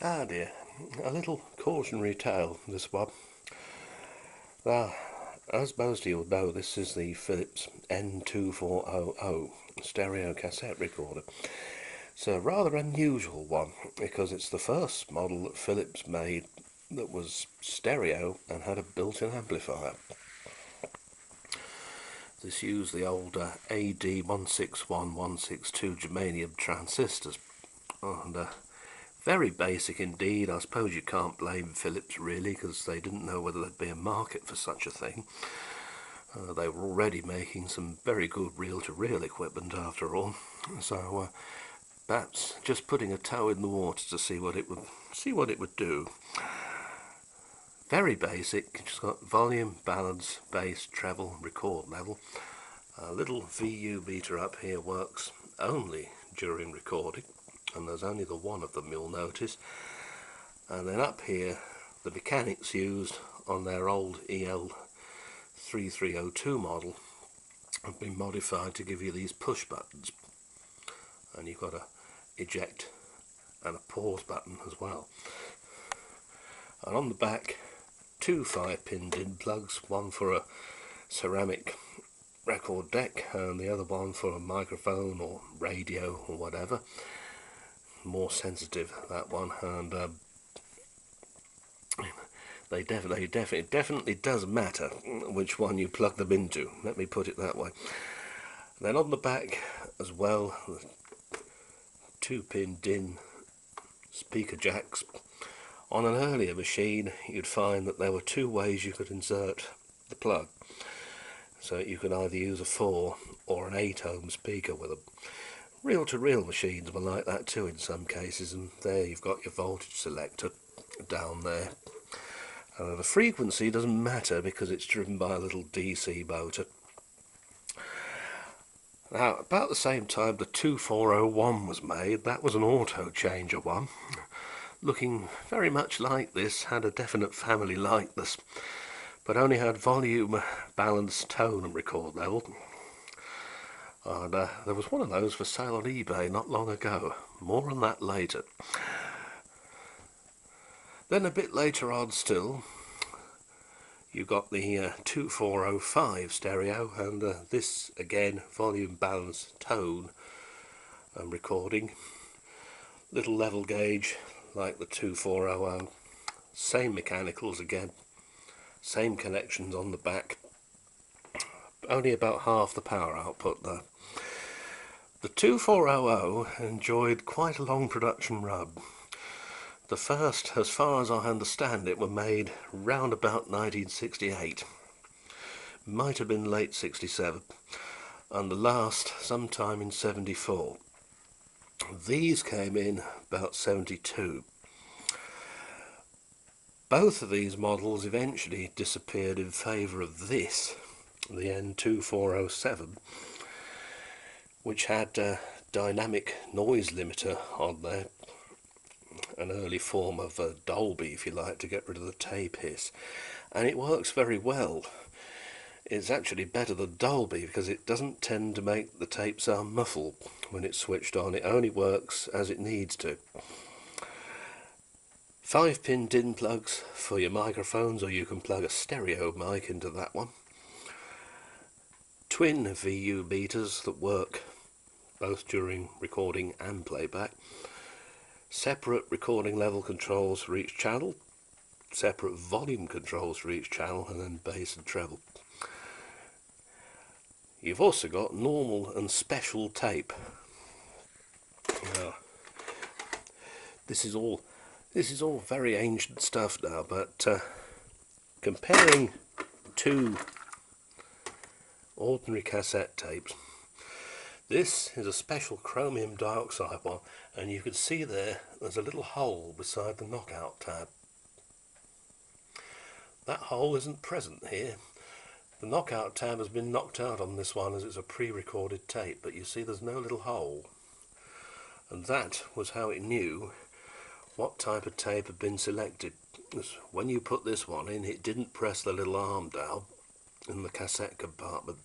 Ah dear, a little cautionary tale, this one. Now, as most of you will know, this is the Philips N2400 stereo cassette recorder. It's a rather unusual one because it's the first model that Philips made that was stereo and had a built-in amplifier. This used the old AD161162 germanium transistors, and very basic indeed. I suppose you can't blame Philips really, because they didn't know whether there'd be a market for such a thing. They were already making some very good reel-to-reel equipment after all, so perhaps just putting a toe in the water to see what it would do. Very basic. Just got volume, balance, bass, treble, record level. A little VU meter up here works only during recording, and there's only the one of them you'll notice. And then up here, the mechanics used on their old EL3302 model have been modified to give you these push buttons, and you've got a eject and a pause button as well. And on the back, two 5-pin DIN plugs, one for a ceramic record deck and the other one for a microphone or radio or whatever. More sensitive, that one, and it definitely does matter which one you plug them into, let me put it that way. Then on the back as well, the 2-pin DIN speaker jacks. On an earlier machine you'd find that there were two ways you could insert the plug, so you could either use a 4 or an 8 ohm speaker with them. Reel-to-reel machines were like that too in some cases, and there you've got your voltage selector down there. The frequency doesn't matter because it's driven by a little DC motor. Now, about the same time the 2401 was made, that was an auto changer one. Looking very much like this, had a definite family likeness, but only had volume, balance, tone and record level. And there was one of those for sale on eBay not long ago. More on that later. Then a bit later on still, you got the 2405 stereo, and this again, volume, balance, tone and recording. Little level gauge like the 2400, same mechanicals again, same connections on the back, only about half the power output though. The 2400 enjoyed quite a long production run. The first, as far as I understand it, were made round about 1968, might have been late 67, and the last sometime in 74. These came in about 72. Both of these models eventually disappeared in favour of this, the N2407, which had a dynamic noise limiter on there, an early form of Dolby, if you like, to get rid of the tape hiss, and it works very well. It's actually better than Dolby because it doesn't tend to make the tape sound muffled when it's switched on. It only works as it needs to. 5-pin DIN plugs for your microphones, or you can plug a stereo mic into that one. Twin VU meters that work both during recording and playback. Separate recording level controls for each channel. Separate volume controls for each channel, and then bass and treble. You've also got normal and special tape. Now, this is all very ancient stuff now, but comparing two ordinary cassette tapes, this is a special chromium dioxide one, and you can see there's a little hole beside the knockout tab. That hole isn't present here. The knockout tab has been knocked out on this one as it's a pre-recorded tape, but you see there's no little hole, and that was how it knew what type of tape had been selected. When you put this one in, it didn't press the little arm down in the cassette compartment,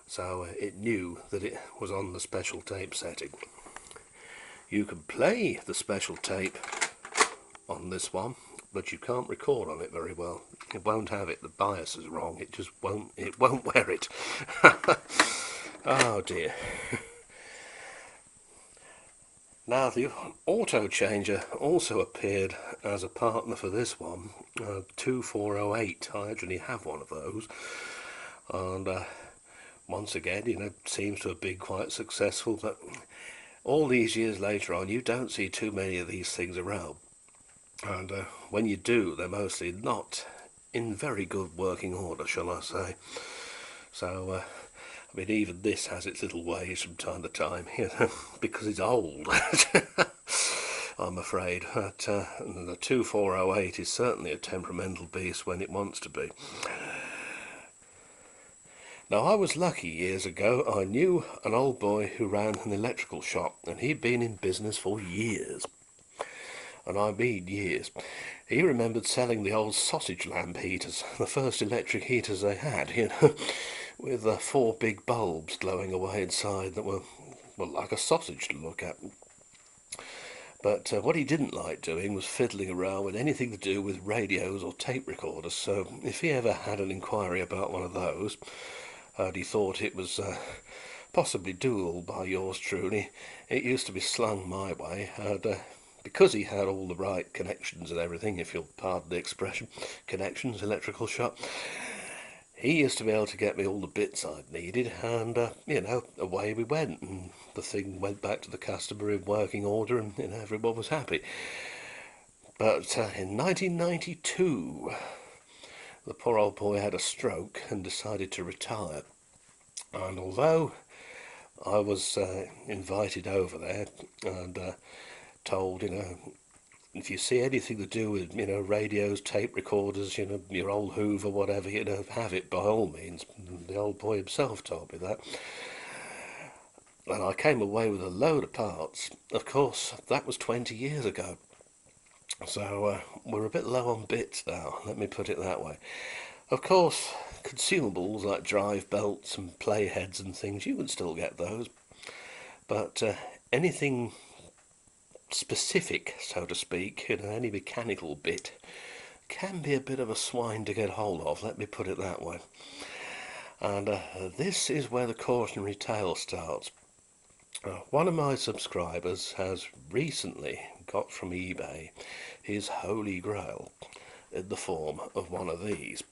so it knew that it was on the special tape setting. You can play the special tape on this one, but you can't record on it very well. It won't have it. The bias is wrong. It just won't. It won't wear it. Oh dear. Now the auto changer also appeared as a partner for this one, 2408. I actually have one of those, and once again, seems to have been quite successful. But all these years later on, you don't see too many of these things around, and when you do, they're mostly not in very good working order, shall I say. So I mean, even this has its little ways from time to time, because it's old. I'm afraid. But the 2408 is certainly a temperamental beast when it wants to be. Now, I was lucky years ago. I knew an old boy who ran an electrical shop, and he'd been in business for years. And I mean years. He remembered selling the old sausage lamp heaters, the first electric heaters they had, with 4 big bulbs glowing away inside that were, well, like a sausage to look at. But what he didn't like doing was fiddling around with anything to do with radios or tape recorders, so if he ever had an inquiry about one of those, and he thought it was possibly doable by yours truly, it used to be slung my way, and because he had all the right connections and everything, if you'll pardon the expression, connections, electrical shop, he used to be able to get me all the bits I'd needed, and away we went, and the thing went back to the customer in working order, and everyone was happy. But in 1992, the poor old boy had a stroke and decided to retire. And although I was invited over there and told, if you see anything to do with, radios, tape recorders, your old Hoover, whatever, have it by all means. The old boy himself told me that. And I came away with a load of parts. Of course, that was 20 years ago. So we're a bit low on bits now, let me put it that way. Of course, consumables like drive belts and playheads and things, you can still get those. But anything specific, so to speak, any mechanical bit, can be a bit of a swine to get hold of, let me put it that way. And this is where the cautionary tale starts. One of my subscribers has recently got from eBay his holy grail in the form of one of these.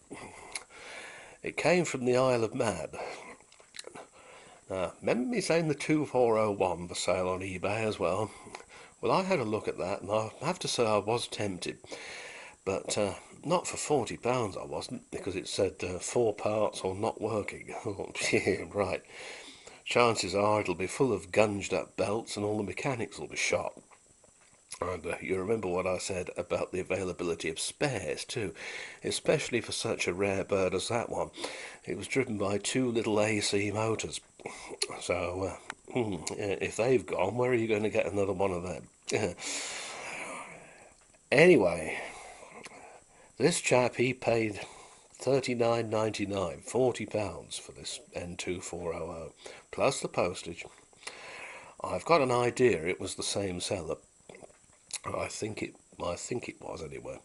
It came from the Isle of Man. Remember me saying the 2401 for sale on eBay as well? Well, I had a look at that, and I have to say I was tempted, but not for £40 I wasn't, because it said 4 parts or not working. Oh, yeah, right. Chances are it'll be full of gunged up belts and all the mechanics will be shot. And you remember what I said about the availability of spares too, especially for such a rare bird as that one. It was driven by 2 little AC motors. So if they've gone, where are you going to get another one of them? Anyway, this chap, he paid £39.99, £40 for this N2400, plus the postage. I've got an idea it was the same seller. I think it was anyway.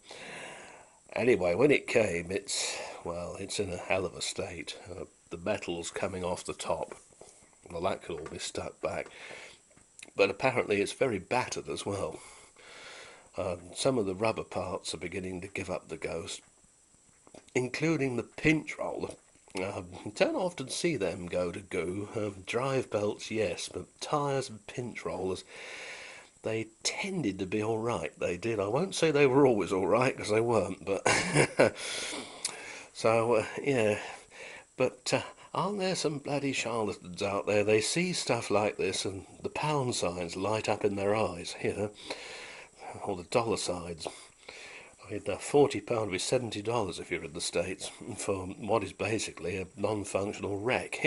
Anyway, when it came, it's in a hell of a state. The metal's coming off the top. Well, that could all be stuck back. But apparently it's very battered as well. Some of the rubber parts are beginning to give up the ghost, including the pinch roller. You don't often see them go to goo. Drive belts, yes, but tyres and pinch rollers, they tended to be all right. They did. I won't say they were always all right, because they weren't, but so yeah. But aren't there some bloody charlatans out there? They see stuff like this and the pound signs light up in their eyes, or the dollar signs. I mean, £40 would be $70 if you're in the States for what is basically a non-functional wreck.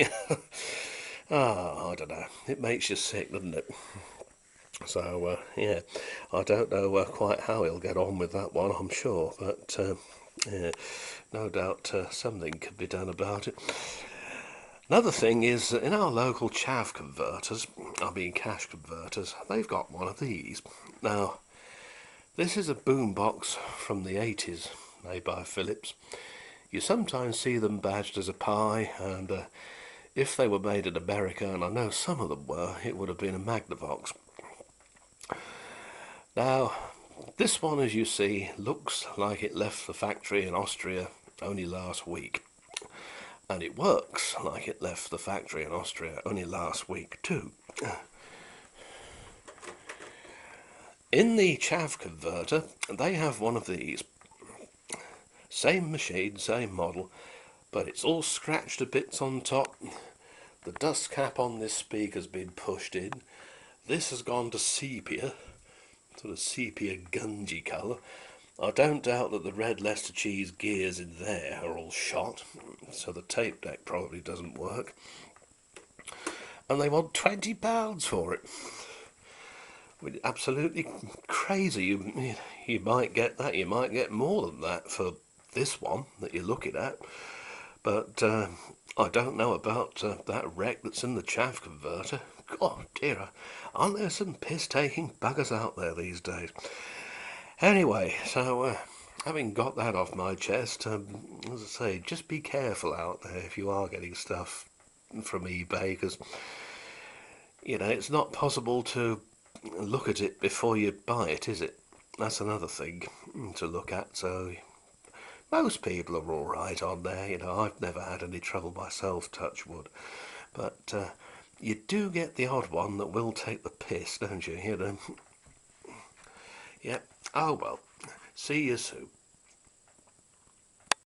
I don't know. It makes you sick, doesn't it? So, yeah, I don't know quite how he'll get on with that one, I'm sure, but yeah, no doubt something could be done about it. Another thing is that in our local chaff converters, I mean cash converters, they've got one of these. Now, This is a boombox from the 80s, made by Philips. You sometimes see them badged as a Pi, and if they were made in America, and I know some of them were, it would have been a Magnavox. Now, this one, as you see, looks like it left the factory in Austria only last week. And it works like it left the factory in Austria only last week too. In the chav converter, they have one of these. Same machine, same model, but it's all scratched to bits on top. The dust cap on this speaker's been pushed in. This has gone to sepia, sort of sepia gungy colour. I don't doubt that the red Leicester cheese gears in there are all shot, so the tape deck probably doesn't work. And they want £20 for it. Absolutely crazy. You might get that, you might get more than that for this one that you're looking at. But I don't know about that wreck that's in the chaff converter. God dear, aren't there some piss-taking buggers out there these days? Anyway, so having got that off my chest, as I say, just be careful out there if you are getting stuff from eBay, because, you know, it's not possible to look at it before you buy it, is it? That's another thing to look at. So most people are all right on there. You know, I've never had any trouble myself, touch wood. But you do get the odd one that will take the piss, don't you? You know. Yep. Oh well. See you soon.